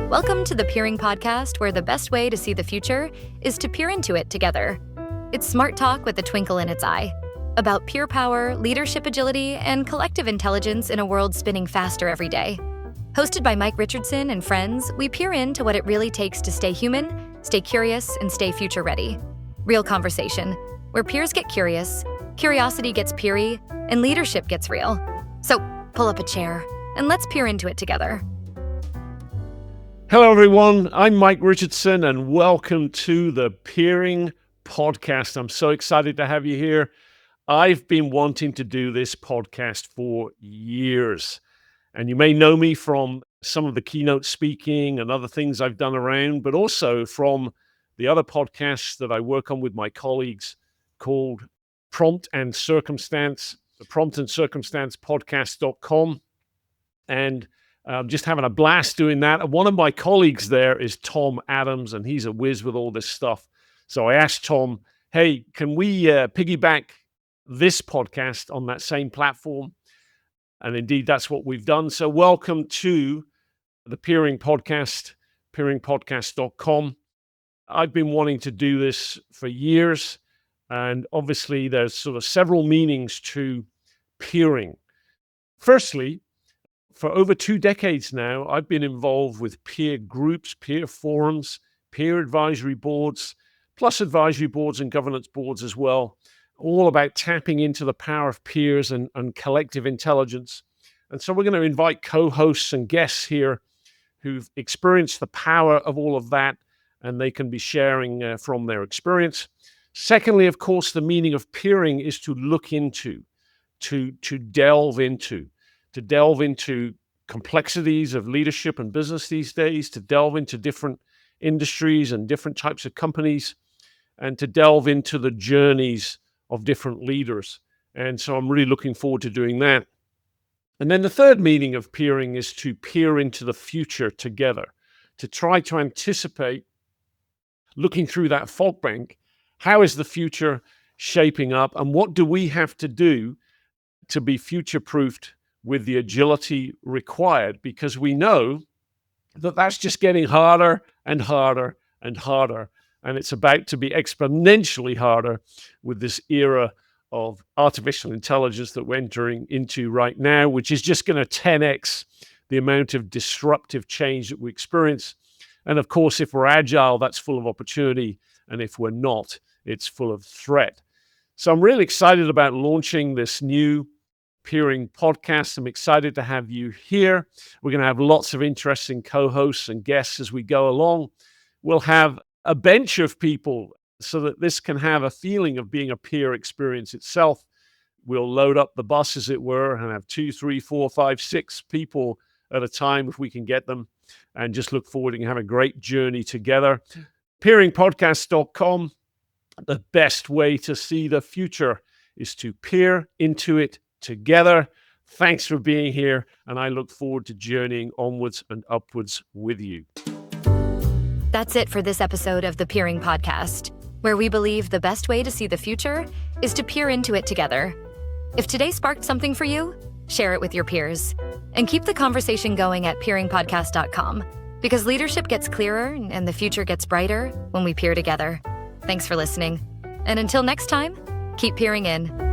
Welcome to the Peering Podcast, where the best way to see the future is to peer into it together. It's smart talk with a twinkle in its eye, about peer power, leadership agility, and collective intelligence in a world spinning faster every day. Hosted by Mike Richardson and friends, we peer into what it really takes to stay human, stay curious, and stay future ready. Real conversation, where peers get curious, curiosity gets peery, and leadership gets real. So pull up a chair and let's peer into it together. Hello, everyone. I'm Mike Richardson, and welcome to the Peering Podcast. I'm so excited to have you here. I've been wanting to do this podcast for years, and you may know me from some of the keynote speaking and other things I've done around, but also from the other podcasts that I work on with my colleagues called Prompt and Circumstance, the Prompt and Circumstance Podcast.com. And just having a blast doing that. And one of my colleagues there is Tom Adams, and he's a whiz with all this stuff. So I asked Tom, hey, can we piggyback this podcast on that same platform? And indeed, that's what we've done. So welcome to the Peering Podcast, peeringpodcast.com. I've been wanting to do this for years. And obviously, there's sort of several meanings to peering. Firstly, for over 2 decades now, I've been involved with peer groups, peer forums, peer advisory boards, plus advisory boards and governance boards as well, all about tapping into the power of peers and collective intelligence. And so we're going to invite co-hosts and guests here who've experienced the power of all of that, and they can be sharing from their experience. Secondly, of course, the meaning of peering is to look into, to delve into complexities of leadership and business these days, to delve into different industries and different types of companies, and to delve into the journeys of different leaders. And so I'm really looking forward to doing that. And then the third meaning of peering is to peer into the future together, to try to anticipate, looking through that fog bank, how is the future shaping up, and what do we have to do to be future-proofed with the agility required, because we know that that's just getting harder and harder and harder. And it's about to be exponentially harder with this era of artificial intelligence that we're entering into right now, which is just going to 10x the amount of disruptive change that we experience. And of course, if we're agile, that's full of opportunity. And if we're not, it's full of threat. So I'm really excited about launching this new Peering Podcast. I'm excited to have you here. We're going to have lots of interesting co-hosts and guests as we go along. We'll have a bench of people so that this can have a feeling of being a peer experience itself. We'll load up the bus, as it were, and have 2, 3, 4, 5, 6 people at a time if we can get them, and just look forward and have a great journey together. Peeringpodcast.com. The best way to see the future is to peer into it together. Thanks for being here, and I look forward to journeying onwards and upwards with you. That's it for this episode of the Peering Podcast, where we believe the best way to see the future is to peer into it together. If today sparked something for you, share it with your peers. And keep the conversation going at peeringpodcast.com, because leadership gets clearer and the future gets brighter when we peer together. Thanks for listening. And until next time, keep peering in.